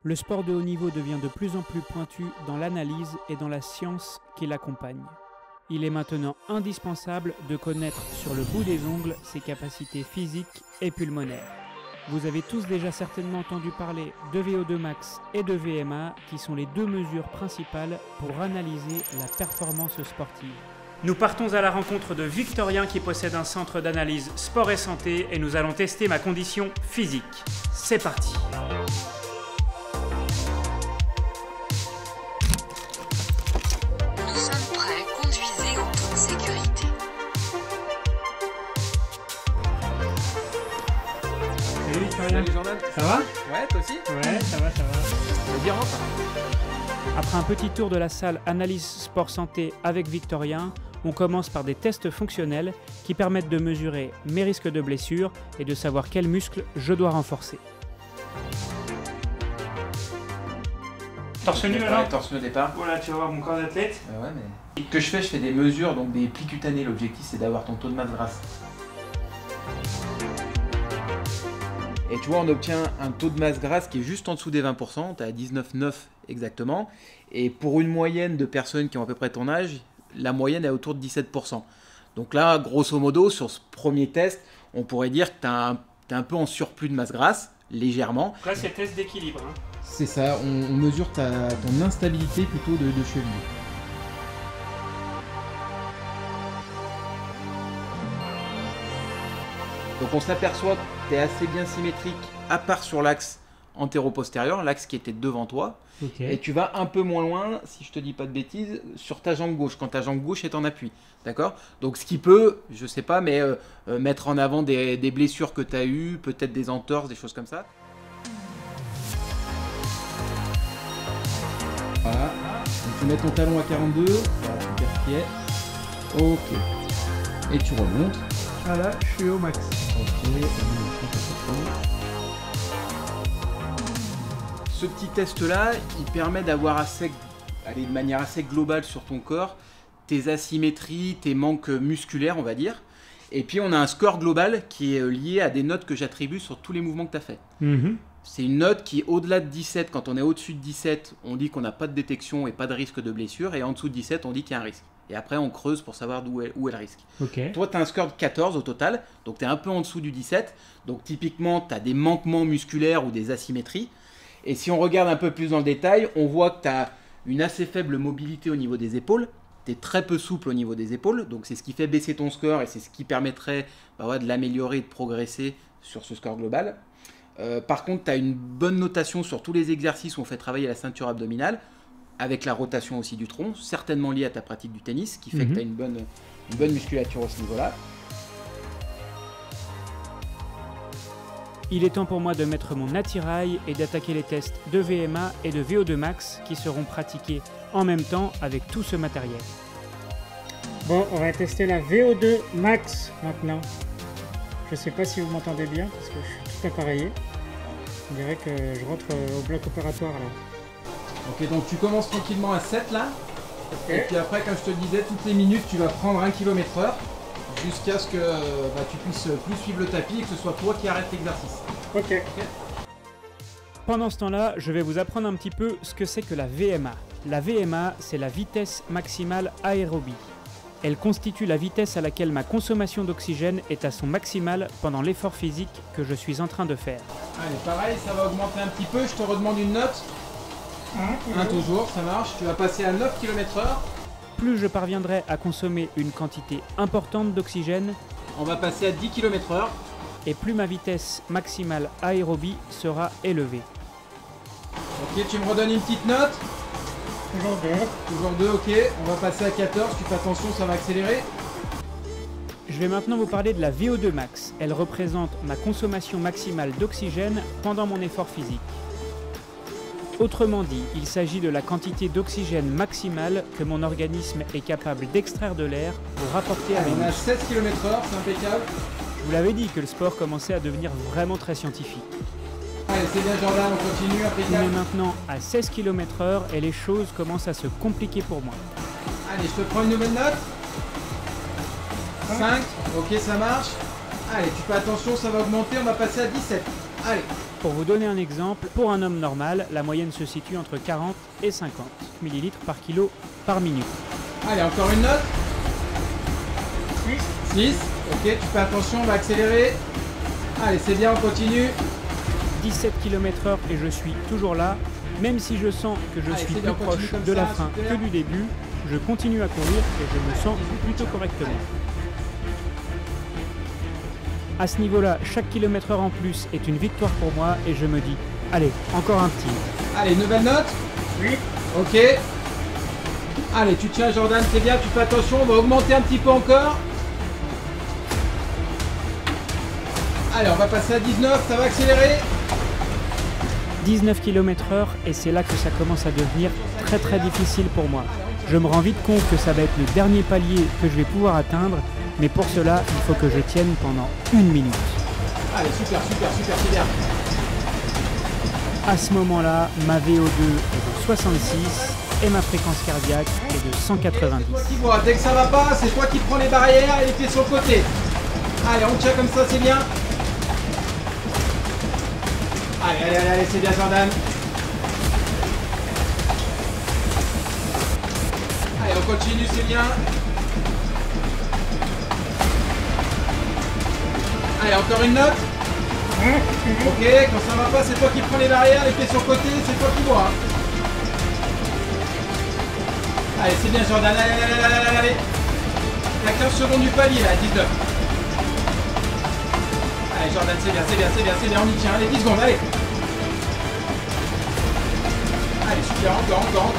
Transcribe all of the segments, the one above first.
Le sport de haut niveau devient de plus en plus pointu dans l'analyse et dans la science qui l'accompagne. Il est maintenant indispensable de connaître sur le bout des ongles ses capacités physiques et pulmonaires. Vous avez tous déjà certainement entendu parler de VO2 max et de VMA qui sont les deux mesures principales pour analyser la performance sportive. Nous partons à la rencontre de Victorien qui possède un centre d'analyse sport et santé et nous allons tester ma condition physique. C'est parti! Nous sommes prêts, conduisez en toute sécurité. Salut Victorien. Salut Jordan. Ça va? Ouais, toi aussi? Ouais, ça va, ça va. Bien rentre. Après un petit tour de la salle Analyse Sport Santé avec Victorien, on commence par des tests fonctionnels qui permettent de mesurer mes risques de blessure et de savoir quels muscles je dois renforcer. Torse nu alors? Torse nu au départ. Voilà, tu vas voir mon corps d'athlète. Ouais, mais. Ce que je fais des mesures, donc des plis cutanés. L'objectif, c'est d'avoir ton taux de masse grasse. Et tu vois, on obtient un taux de masse grasse qui est juste en dessous des 20%, tu as 19,9 exactement. Et pour une moyenne de personnes qui ont à peu près ton âge, la moyenne est autour de 17%. Donc là, grosso modo, sur ce premier test, on pourrait dire que tu es un peu en surplus de masse grasse, légèrement. Là, c'est le test d'équilibre. Hein. C'est ça, on mesure ton instabilité plutôt de cheville. Donc on s'aperçoit que tu es assez bien symétrique, à part sur l'axe antéro-postérieur, l'axe qui était devant toi. Okay. Et tu vas un peu moins loin, si je te dis pas de bêtises, sur ta jambe gauche, quand ta jambe gauche est en appui. D'accord? Donc ce qui peut, je sais pas, mais mettre en avant des blessures que tu as eues, peut-être des entorses, des choses comme ça. Voilà, donc tu mets ton talon à 42, voilà, tu perds pied. Ok. Et tu remontes. Voilà, je suis au max. Ok, Ce petit test-là, il permet d'avoir de manière assez globale sur ton corps, tes asymétries, tes manques musculaires, on va dire. Et puis on a un score global qui est lié à des notes que j'attribue sur tous les mouvements que tu as fait. C'est une note qui, au-delà de 17, quand on est au-dessus de 17, on dit qu'on n'a pas de détection et pas de risque de blessure. Et en dessous de 17, on dit qu'il y a un risque. Et après, on creuse pour savoir où est le risque. Okay. Toi, tu as un score de 14 au total, donc tu es un peu en dessous du 17. Donc typiquement, tu as des manquements musculaires ou des asymétries. Et si on regarde un peu plus dans le détail, on voit que tu as une assez faible mobilité au niveau des épaules. Tu es très peu souple au niveau des épaules. Donc c'est ce qui fait baisser ton score et c'est ce qui permettrait de l'améliorer et de progresser sur ce score global. Par contre, tu as une bonne notation sur tous les exercices où on fait travailler la ceinture abdominale, avec la rotation aussi du tronc, certainement liée à ta pratique du tennis, qui fait que tu as une bonne musculature à ce niveau-là. Il est temps pour moi de mettre mon attirail et d'attaquer les tests de VMA et de VO2 max qui seront pratiqués en même temps avec tout ce matériel. Bon, on va tester la VO2 max maintenant. Je sais pas si vous m'entendez bien parce que je suis tout appareillé. On dirait que je rentre au bloc opératoire là. Ok, donc tu commences tranquillement à 7 là. Okay. Et puis après, comme je te disais, toutes les minutes, tu vas prendre 1 km/h jusqu'à ce que tu puisses plus suivre le tapis et que ce soit toi qui arrête l'exercice. Ok. Pendant ce temps-là, je vais vous apprendre un petit peu ce que c'est que la VMA. La VMA, c'est la vitesse maximale aérobie. Elle constitue la vitesse à laquelle ma consommation d'oxygène est à son maximal pendant l'effort physique que je suis en train de faire. Allez, pareil, ça va augmenter un petit peu. Je te redemande une note. 1 toujours, ça marche. Tu vas passer à 9 km/h. Plus je parviendrai à consommer une quantité importante d'oxygène, On va passer à 10 km/h. et plus ma vitesse maximale aérobie sera élevée. Ok, tu me redonnes une petite note. Toujours 2, ok. On va passer à 14. Tu fais attention, ça va accélérer. Je vais maintenant vous parler de la VO2 max. Elle représente ma consommation maximale d'oxygène pendant mon effort physique. Autrement dit, il s'agit de la quantité d'oxygène maximale que mon organisme est capable d'extraire de l'air pour rapporter à mes On a muscles. 16 km/h, c'est impeccable. Je vous l'avais dit que le sport commençait à devenir vraiment très scientifique. Allez, c'est bien Jordan, on continue, On impeccable. est maintenant à 16 km/h et les choses commencent à se compliquer pour moi. Allez, je te prends une nouvelle note. 5, ok, ça marche. Allez, tu fais attention, ça va augmenter, on va passer à 17. Allez, Pour vous donner un exemple, pour un homme normal, la moyenne se situe entre 40 et 50 ml par kilo par minute. Allez, encore une note. 6. Ok, tu fais attention, on va accélérer. Allez, c'est bien, on continue. 17 km/h et je suis toujours là. Même si je sens que je suis plus proche de la fin que du début, je continue à courir et je me sens plutôt correctement. À ce niveau-là, chaque kilomètre-heure en plus est une victoire pour moi et je me dis, allez, encore un petit. Allez, nouvelle note. Oui. Ok. Allez, tu tiens Jordan, c'est bien, tu fais attention, on va augmenter un petit peu encore. Allez, on va passer à 19, ça va accélérer. 19 km/h et c'est là que ça commence à devenir très difficile pour moi. Je me rends vite compte que ça va être le dernier palier que je vais pouvoir atteindre, mais pour cela, il faut que je tienne pendant 1 minute. Allez, super, c'est bien. À ce moment-là, ma VO2 est de 66 et ma fréquence cardiaque est de 190. C'est toi qui vois, dès que ça va pas, c'est toi qui prends les barrières et les pieds sur le côté. Allez, on tient comme ça, c'est bien. Allez, c'est bien Jordan. Allez, on continue, c'est bien. Allez, encore une note. Ok, quand ça va pas, c'est toi qui prends les barrières, les pieds sur le côté, c'est toi qui vois. Allez, c'est bien Jordan, allez. Il y a 15 secondes du palier là, 19. Allez Jordan, c'est bien, on y tient, allez, 10 secondes, allez. Allez, super, encore.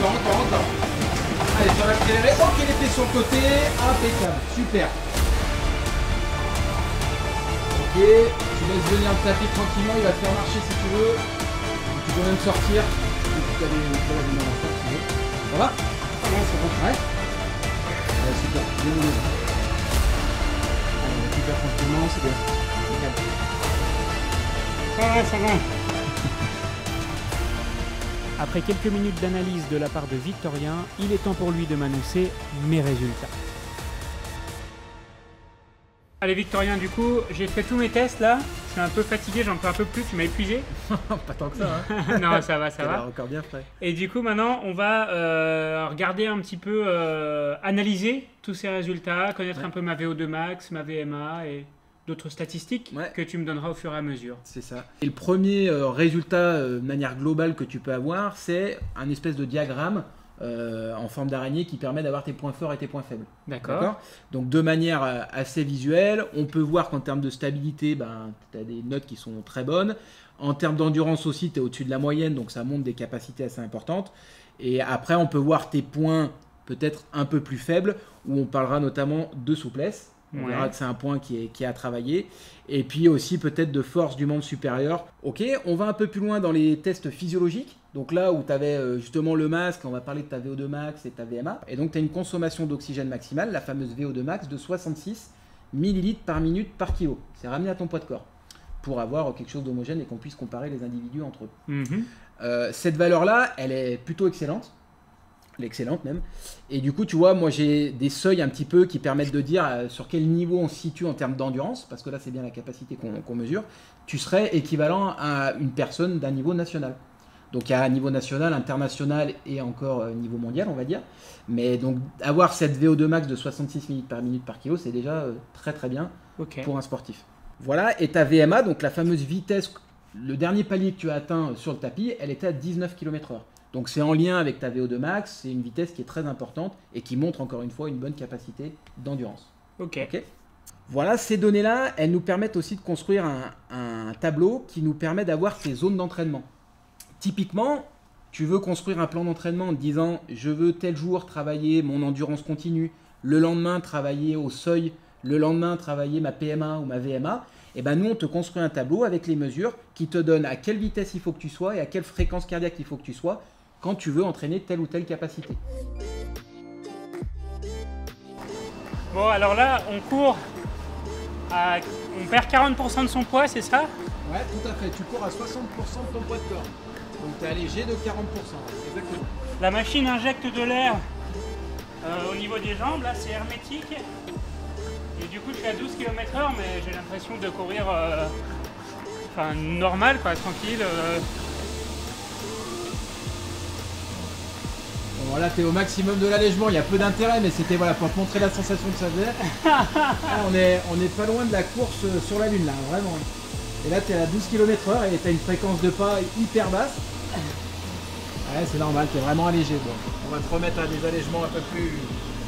Allez, sur l'accéléré, ok, les pieds sur le côté, impeccable, super. Ok, tu laisses venir le tapis tranquillement, il va te faire marcher si tu veux. Tu peux même sortir. Tu as des problèmes dans la salle si tu veux. Ça va? C'est bon, ouais. Allez, super, bien mené. Allez, on récupère tranquillement, c'est bien. C'est bon. Après quelques minutes d'analyse de la part de Victorien, il est temps pour lui de m'annoncer mes résultats. Allez Victorien, du coup, j'ai fait tous mes tests là. Je suis un peu fatigué, j'en peux un peu plus, tu m'as épuisé. Pas tant que ça, hein. Non, ça va. Encore bien frais. Et du coup, maintenant, on va regarder un petit peu, analyser tous ces résultats, connaître un peu ma VO2 max, ma VMA et d'autres statistiques que tu me donneras au fur et à mesure. C'est ça. Et le premier résultat de manière globale que tu peux avoir, c'est un espèce de diagramme en forme d'araignée qui permet d'avoir tes points forts et tes points faibles. D'accord. Donc de manière assez visuelle, on peut voir qu'en termes de stabilité, tu as des notes qui sont très bonnes. En termes d'endurance aussi, tu es au-dessus de la moyenne, donc ça montre des capacités assez importantes. Et après, on peut voir tes points peut-être un peu plus faibles, où on parlera notamment de souplesse. On verra que c'est un point qui est à travailler. Et puis aussi peut-être de force du membre supérieur. Ok, on va un peu plus loin dans les tests physiologiques. Donc là où tu avais justement le masque, on va parler de ta VO2 max et ta VMA. Et donc tu as une consommation d'oxygène maximale, la fameuse VO2 max de 66 ml par minute par kilo. C'est ramené à ton poids de corps pour avoir quelque chose d'homogène et qu'on puisse comparer les individus entre eux. Cette valeur-là, elle est plutôt excellente. L'excellente même. Et du coup, tu vois, moi j'ai des seuils un petit peu qui permettent de dire sur quel niveau on se situe en termes d'endurance, parce que là c'est bien la capacité qu'on mesure. Tu serais équivalent à une personne d'un niveau national. Donc il y a un niveau national, international et encore niveau mondial, on va dire. Mais donc avoir cette VO2 max de 66 minutes par kilo, c'est déjà très bien pour un sportif. Voilà, et ta VMA, donc la fameuse vitesse, le dernier palier que tu as atteint sur le tapis, elle était à 19 km/h. Donc c'est en lien avec ta VO2 max, c'est une vitesse qui est très importante et qui montre encore une fois une bonne capacité d'endurance. Ok. Voilà, ces données-là, elles nous permettent aussi de construire un tableau qui nous permet d'avoir ces zones d'entraînement. Typiquement, tu veux construire un plan d'entraînement en te disant je veux tel jour travailler mon endurance continue, le lendemain travailler au seuil, le lendemain travailler ma PMA ou ma VMA. Et ben nous on te construit un tableau avec les mesures qui te donnent à quelle vitesse il faut que tu sois et à quelle fréquence cardiaque il faut que tu sois quand tu veux entraîner telle ou telle capacité. Bon, alors là, on court, on perd 40% de son poids, c'est ça? Ouais, tout à fait. Tu cours à 60% de ton poids de corps. Donc tu es allégé de 40%. Exactement. La machine injecte de l'air au niveau des jambes, là c'est hermétique. Et du coup, je suis à 12 km/h, mais j'ai l'impression de courir enfin, normal, quoi, tranquille. Bon, là, t'es au maximum de l'allègement, il y a peu d'intérêt, mais c'était voilà, pour te montrer la sensation que ça faisait. Là, on est pas loin de la course sur la Lune, là, vraiment. Et là, t'es à 12 km/h et t'as une fréquence de pas hyper basse. Ouais, c'est normal, t'es vraiment allégé. Bon, on va te remettre à des allègements un peu plus...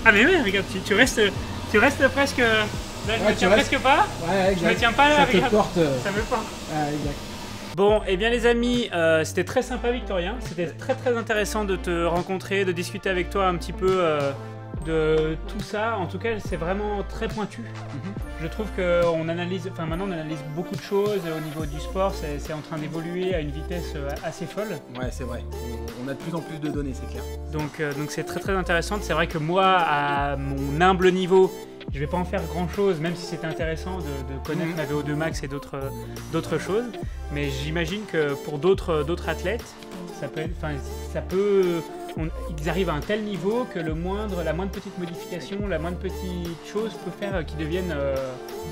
Ah mais oui, regarde, tu restes presque... Là, je me tiens presque pas. Ouais, exact. Je me tiens pas là, ça regarde. te porte... Ça me porte. Ouais, exact. Bon, et bien les amis, c'était très sympa Victorien, c'était très intéressant de te rencontrer, de discuter avec toi un petit peu de tout ça. En tout cas, c'est vraiment très pointu. Je trouve qu'on analyse, enfin maintenant on analyse beaucoup de choses au niveau du sport, c'est en train d'évoluer à une vitesse assez folle. Ouais, c'est vrai, on a de plus en plus de données, c'est clair. Donc c'est très intéressant. C'est vrai que moi, à mon humble niveau, je vais pas en faire grand chose, même si c'était intéressant de connaître ma VO2 max et d'autres choses. Mais j'imagine que pour d'autres athlètes, ils arrivent à un tel niveau que la moindre petite modification, la moindre petite chose peut faire qu'ils deviennent,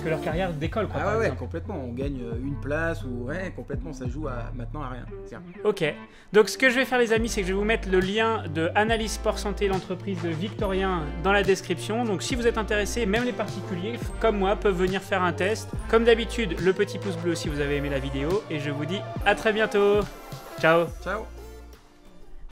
que leur carrière décolle. Quoi, Ah ouais, complètement. On gagne une place ou ouais, complètement. Ça joue maintenant à rien. Tiens. Ok. Donc ce que je vais faire les amis, c'est que je vais vous mettre le lien de Analyse Sport Santé, l'entreprise de Victorien, dans la description. Donc si vous êtes intéressés, même les particuliers comme moi peuvent venir faire un test. Comme d'habitude, le petit pouce bleu si vous avez aimé la vidéo. Et je vous dis à très bientôt. Ciao. Ciao.